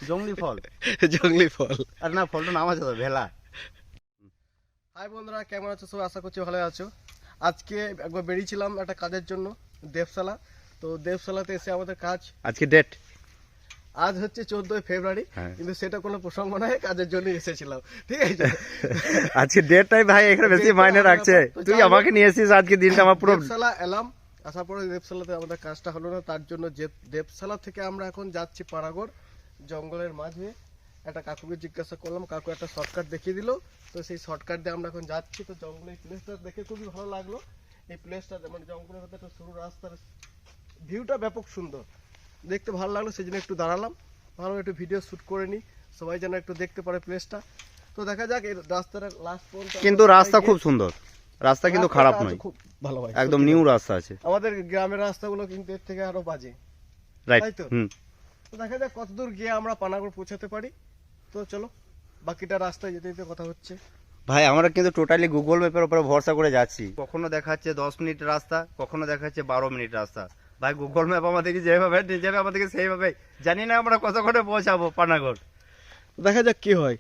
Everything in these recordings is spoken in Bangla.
জংলি ফল জঙ্গলি ফল। আর না ফলটার নাম আছে তো ভেলা। হাই বন্ধুরা, কেমন আছো সবাই? আশা করছি ভালো আছো। আজকে একবার বেরিয়েছিলাম একটা কাজের জন্য দেবশালা। তো দেবশালাতে এসে আমাদের কাজ আজকে ডেট আজ হচ্ছে 14 ফেব্রুয়ারি, কিন্তু সেটা কোনো প্রসঙ্গ নয়, কাজের জন্য এসেছিলাম, ঠিক আছে। আজকে ডেটটাই ভাই এখানে বেশি মাইনে রাখছে। তুই আমাকে নিয়ে এসেছিস আজকে দিনটা আমার পুরো দেবশালা এলাম, আসার পরে দেবশালাতে আমাদের কাজটা হলো না, তার জন্য যে দেবশালা থেকে আমরা এখন যাচ্ছি পানাগড় জঙ্গলের মাঝে। একটা কাকুকে জিজ্ঞাসা করলাম, কাকু একটা শর্টকাট দেখিয়ে দিল, তো সেই শর্টকাট দিয়ে আমরা এখন যাচ্ছি। তো জঙ্গলের প্লেসটা দেখে খুবই ভালো লাগলো। এই প্লেসটা মানে জঙ্গলের মধ্যে একটা সরু রাস্তার ভিউটা ব্যাপক সুন্দর, দেখতে ভালো লাগলো, সেই জন্য একটু দাঁড়ালাম, ভালো একটু ভিডিও শ্যুট করে নিই, সবাই যেন একটু দেখতে পারে প্লেসটা। তো দেখা যাক এই রাস্তার লাস্ট পর্যন্ত। কিন্তু রাস্তা খুব সুন্দর, রাস্তা কিন্তু খারাপ নয়, খুব ভালো ভাই, একদম নিউ রাস্তা আছে। আমাদের গ্রামের রাস্তাগুলো কিন্তু এর থেকে আরো বাজে, রাইট। তাই তো? তো দেখা যাক কতদূর গিয়ে আমরা পানাগড় পৌঁছাতে পারি। তো চলো, বাকিটা রাস্তায় যেতে যেতে কথা হচ্ছে। ভাই আমরা কিন্তু টোটালি গুগল ম্যাপের উপরে ভরসা করে যাচ্ছি। কখনো দেখাচ্ছে 10 মিনিট রাস্তা, কখনো দেখাচ্ছে 12 মিনিট রাস্তা। ভাই গুগল ম্যাপ আমাদেরকে যেভাবে নিয়ে যাবে আমাদেরকে সেইভাবে, জানি না আমরা কতক্ষণে পৌঁছাবো পানাগড়। দেখা যাক কি হয়,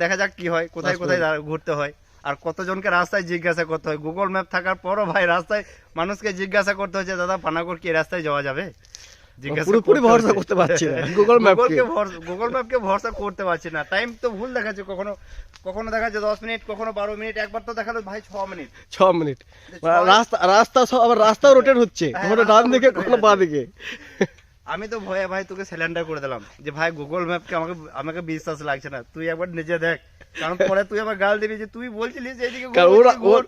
দেখা যাক কি হয়, কোথায় কোথায় ঘুরতে হয়, আর কতজনকে রাস্তায় জিজ্ঞাসা করতে হয়। গুগল ম্যাপ থাকার পরও ভাই রাস্তায় মানুষকে জিজ্ঞাসা করতে হচ্ছে, দাদা পানাগড় কি রাস্তায় যাওয়া যাবে? পুরোপুরি ভরসা করতে পারছি না গুগল ম্যাপকে ভরসা করতে পারছি না। টাইম তো ভুল দেখাচ্ছে, কখনো কখনো দেখাচ্ছে 10 মিনিট, কখনো 12 মিনিট, একবার তো দেখালো ভাই 6 মিনিট। 6 মিনিট রাস্তা সব আবার রাস্তাও রোটেট হচ্ছে, কখনো ডান দিকে কখনো বাঁ দিকে। আমি তো ভয়ে ভাই তোকে সিলিন্ডার করে দিলাম যে ভাই গুগল ম্যাপকে আমাকে বিশ্বাস লাগছে না, তুই একবার নিজে দেখ, কারণ পরে তুই আবার গাল দিবি যে তুই বলছিলিস এইদিকে।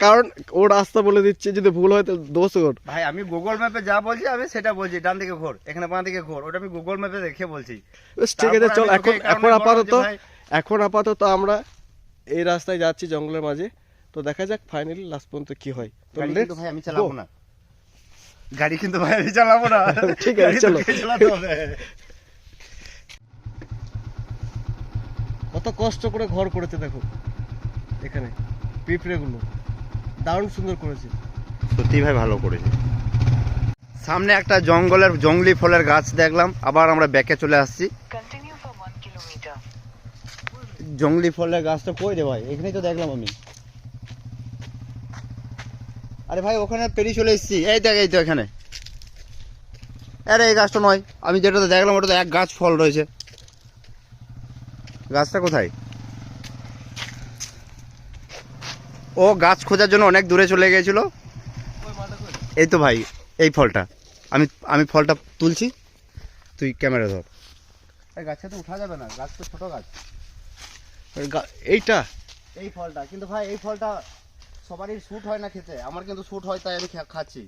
কারণ ও রাস্তা বলে দিচ্ছে, যদি ভুল হয় তো দোষ ওর। ভাই আমি গুগল ম্যাপে যা বলছি আমি সেটা বলছি, ডান দিকে ঘোর, এখানে বাঁ দিকে ঘোর, ওটা আমি গুগল ম্যাপে দেখে বলছি। ঠিক আছে চল, এখন আপাতত আমরা এই রাস্তায় যাচ্ছি জঙ্গলের মাঝে। তো দেখা যাক ফাইনালি লাস্ট পর্যন্ত কি হয়। তো ভাই আমি চালাবো না গাড়ি, কিন্তু ভাই আমি চালাবো না। ঠিক আছে চলো। কত কষ্ট করে ঘর করেছে দেখো, এখানে পিঁপড়ে গুলো দারুণ সুন্দর করেছে, সত্যি ভাই ভালো করেছে। সামনে একটা জঙ্গলি ফলের গাছ দেখলাম, আবার আমরা ব্যাকে চলে আসছি। জঙ্গলি ফলের গাছটা কই রে ভাই? এখানেই তো দেখলাম আমি। আরে ভাই ওখানে পেরিয়ে চলে এসেছি, এই দেখ এই তো এখানে। আরে এই গাছটা নয়, আমি যেটা দেখলাম ওটা তো এক গাছ ফল রয়েছে। গাছটা কোথায়? ও গাছ খোঁজার জন্য অনেক দূরে চলে গিয়েছিল। এই তো ভাই এই ফলটা, আমি ফলটা তুলছি, তুই ক্যামেরা ধর। গাছে তো উঠা যাবে না, গাছ তো ছোট গাছ। এইটা এই ফলটা কিন্তু ভাই, এই ফলটা সবারই শুট হয় না খেতে, আমার কিন্তু শুট হয়, তাই আমি খাচ্ছি।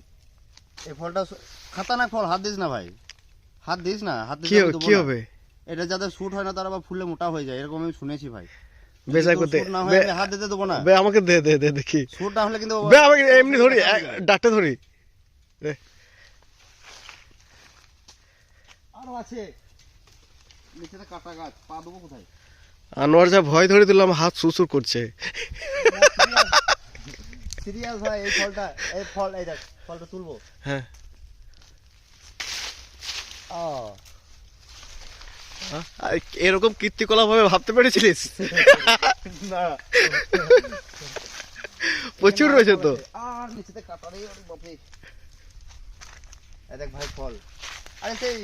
এই ফলটা খাতারনাক ফল, হাত দিস না ভাই, হাত দিস না, হাত দিস কি হবে? এটা যাদের শুট হয় না তারা আবার ফুলে মোটা হয়ে যায়, এরকম আমি শুনেছি ভাই। বেচা করতে না হয় আমি হাত দিতে দেবো না। বে আমাকে দে দে দে দেখি। শুট না হলে কিন্তু বে আমাকে এমনি ধরি, ডাটে ধরি। আরো আছে নিচেতে কাটা গাছ, পা দেবো কোথায়? আনোয়ার যা ভয় ধরে দিলাম, হাত সুসুর করছে। সিরিয়াস ভাই, এই ফলটা, এই ফল, এই দেখ ফলটা তুলবো। হ্যাঁ এরকম কীর্তিকলাপ ভাবে ভাবতে পেরেছিলিস? না প্রচুর রয়েছে তো। আর নিচেতে কাটা রে বাপরে। এই দেখ ভাই ফল। আরে সেই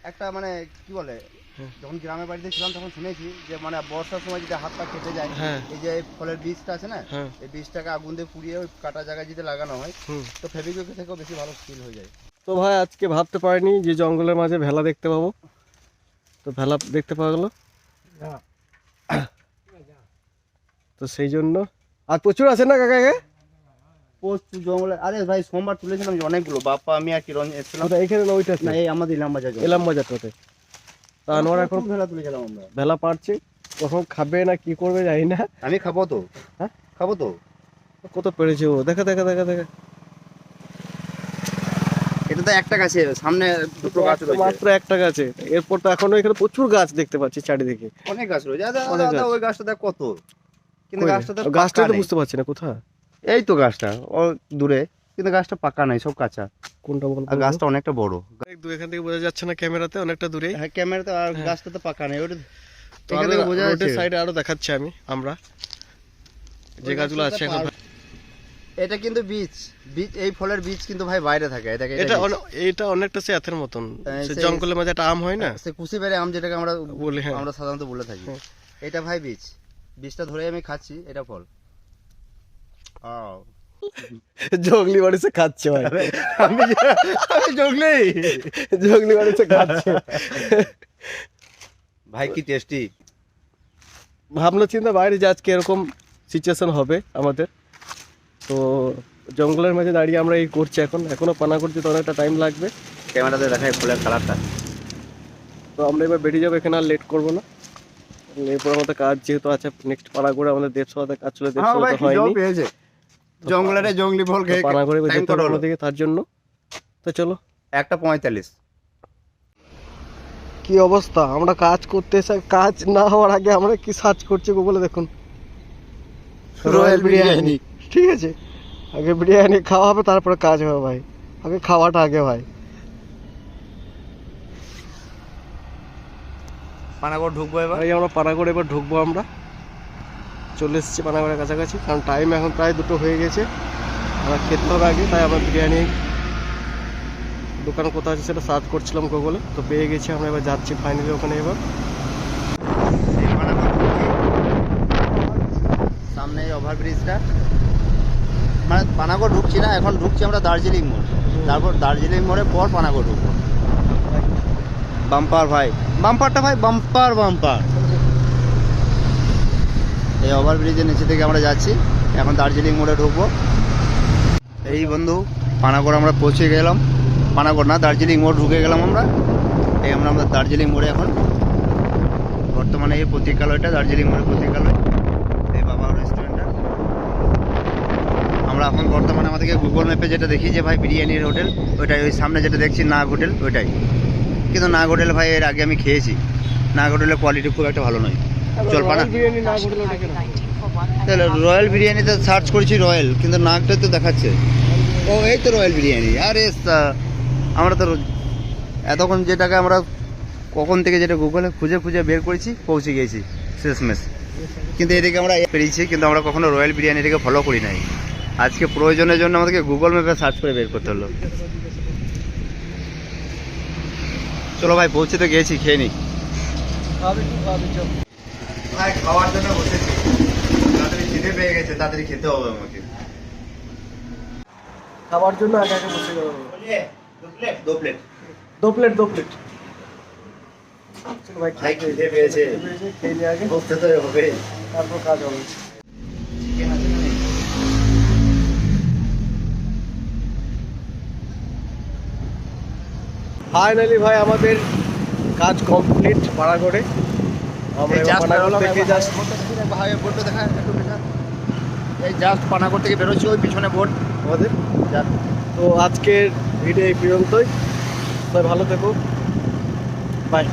একটা মানে কি বলে, যখন গ্রামের বাড়িতে ছিলাম তখন শুনেছি যে মানে বর্ষার সময় যদি হাত পা কেটে যায়, এই যে ফলের বীজটা আছে না, এই বীজটাকে আগুন দিয়ে পুড়িয়ে ওই কাটা জায়গায় যদি লাগানো হয় তো ফেভিকুইক থেকেও বেশি ভালো স্কিল হয়ে যায়। তো ভাই আজকে ভাবতে পারিনি যে জঙ্গলের মাঝে ভেলা দেখতে পাবো, তো ভেলা দেখতে পাওয়া গেল। তো সেই জন্য আর প্রচুর আছে না কাকা? প্রচুর জঙ্গলে। আরে ভাই সোমবার তুলেছিলাম অনেকগুলো, বাপ্পা আমি আর কি এসেছিলাম। এখানে না ওইটা না, এই আমাদের ইলাম বাজারটাতে। তা আনোয়ার এখন ভেলা তুলেছিলাম আমরা, ভেলা পারছি, কখন খাবে না কি করবে জানি না। আমি খাবো তো। হ্যাঁ খাবো তো। কত পেরেছে ও, দেখা দেখা দেখা দেখা। এটা তো একটা গাছে, সামনে দুটো গাছ রয়েছে, মাত্র একটা গাছে। এরপর তো এখনো এখানে প্রচুর গাছ দেখতে পাচ্ছি চারিদিকে, অনেক গাছ রয়েছে। ওই গাছটা দেখ কত, কিন্তু গাছটা তো বুঝতে পারছি না কোথায়। এই তো গাছটা ও দূরে, কিন্তু গাছটা পাকা নাই, সব কাঁচা। কোনটা বলবো? আর গাছটা অনেকটা বড়। অনেক দূর, এখান থেকে বোঝা যাচ্ছে না ক্যামেরাতে, অনেকটা দূরে। হ্যাঁ ক্যামেরাতে, আর গাছটা তো পাকা নেই, ওটা তো এখান থেকে বোঝা যাচ্ছে। রোডের সাইডে আরো দেখাচ্ছি আমরা যে গাছগুলো আছে এখন। এটা কিন্তু বীজ, এই ফলের বীজ কিন্তু ভাই বাইরে থাকে। এটা অনেকটা সে আথের মতন, সে সেই জঙ্গলের মাঝে একটা আম হয় না, সে কুশি বেড়ে আম যেটাকে আমরা বলি, হ্যাঁ আমরা সাধারণত বলে থাকি। এটা ভাই বীজটা ধরে আমি খাচ্ছি, এটা ফল। জঙ্গলি বাড়িতে খাচ্ছে ভাই, আমি জঙ্গলি বাড়িতে খাচ্ছে ভাই, কি টেস্টি। ভাবনা চিন্তা বাইরে যে আজকে এরকম সিচুয়েশন হবে আমাদের, তো জঙ্গলের মাঝে দাঁড়িয়ে আমরা এই করছি। এখনো পানা করছি, তো অনেকটা টাইম লাগবে। ক্যামেরাতে দেখাই ফুলের কালারটা। তো আমরা এবার বেরিয়ে যাবো, এখানে আর লেট করবো না। এরপর আমাদের কাজ যেহেতু আছে, নেক্সট পানাগড়ে আমাদের দেবসভাতে কাজ চলে, দেবসভাতে হয়নি। জঙ্গলের জঙ্গলি ফল খেয়ে পানাগড়ে যেতে হবে আমাদেরকে, তার জন্য তো চলো। 1:45। কি অবস্থা, আমরা কাজ করতে এসে কাজ না হওয়ার আগে আমরা কি সার্চ করছি গুগলে, দেখুন রয়্যাল বিরিয়ানি। ঠিক আছে, আগে বিরিয়ানি খাওয়া হবে, তারপরে কাজ হবে ভাই, আগে খাওয়াটা আগে ভাই। পানাগড় ঢুকবো এবার। ভাই আমরা পানাগড় এবার ঢুকবো, আমরা চলে এসেছি পানাগড়ের কাছাকাছি, কারণ টাইম এখন প্রায় 2টো হয়ে গেছে। আমরা খেতে হবে আগে, তাই আমরা বিরিয়ানি দোকান কোথাও আছে সেটা সার্চ করছিলাম গুগলে, তো পেয়ে গেছি। আমরা এবার যাচ্ছি ফাইনালি ওখানে। এবার সামনে ওভারব্রিজটা, মানে পানাগড় ঢুকছি না, এখন ঢুকছি আমরা দার্জিলিং মোড়। তারপর দার্জিলিং মোড়ের পর পানাগড় ঢুকবো। বাম্পার ভাই, বাম্পারটা ভাই, বাম্পার। এই ওভারব্রিজের নিচে থেকে আমরা যাচ্ছি, এখন দার্জিলিং মোড়ে ঢুকবো। এই বন্ধু, পানাগড় আমরা পৌঁছে গেলাম। পানাগড় না, দার্জিলিং মোড় ঢুকে গেলাম আমরা। এই আমরা দার্জিলিং মোড়ে এখন বর্তমানে, এই প্রতীকালয়টা দার্জিলিং মোড়ের প্রতীকালয়, এই বাবা রেস্টুরেন্টটা। আমরা এখন বর্তমানে আমাদেরকে গুগল ম্যাপে যেটা দেখি যে ভাই বিরিয়ানির হোটেল, ওইটাই। ওই সামনে যেটা দেখছি নাগ হোটেল, ওইটাই। কিন্তু নাগ হোটেল ভাই এর আগে আমি খেয়েছি, নাগ হোটেলের কোয়ালিটি খুব একটা ভালো নয়। চল তাহলে রয়্যাল বিরিয়ানিতে সার্চ করেছি রয়্যাল, কিন্তু নাগটা তো দেখাচ্ছে। ও এই তো রয়্যাল বিরিয়ানি। আরে আমরা তো এতক্ষণ যেটাকে আমরা কখন থেকে যেটা গুগলে খুঁজে বের করেছি, পৌঁছে গিয়েছি শেষমেশ। কিন্তু এদিকে আমরা পেরিয়েছি, কিন্তু আমরা কখনো রয়্যাল বিরিয়ানিটাকে ফলো করি নাই। আজকে প্রয়োজনের জন্য আমাদেরকে গুগল ম্যাপে সার্চ করে বের করতে হলো। চলো ভাই, পৌঁছে তো গিয়েছি, খেয়ে নি ভাই। খাওয়ার জন্য বসেছি, তাড়াতাড়ি খিদে পেয়ে গেছে, তাড়াতাড়ি খেতে হবে আমাকে। খাওয়ার জন্য আগে বসে যাবো। 2 প্লেট। চলো ভাই, ভাই খিদে পেয়েছে, খেয়ে নিয়ে আগে বসতে তো হবে, তারপর কাজ হবে। ফাইনালি ভাই আমাদের কাজ কমপ্লিট পানাগড়ে। আমরা পানাগড় থেকে জাস্ট এই জাস্ট পানাগড় থেকে বেরোচ্ছি, ওই পিছনে বোর্ড আমাদের। তো আজকের ভিডিও এই পর্যন্তই, সবাই ভালো থেকো, বাই।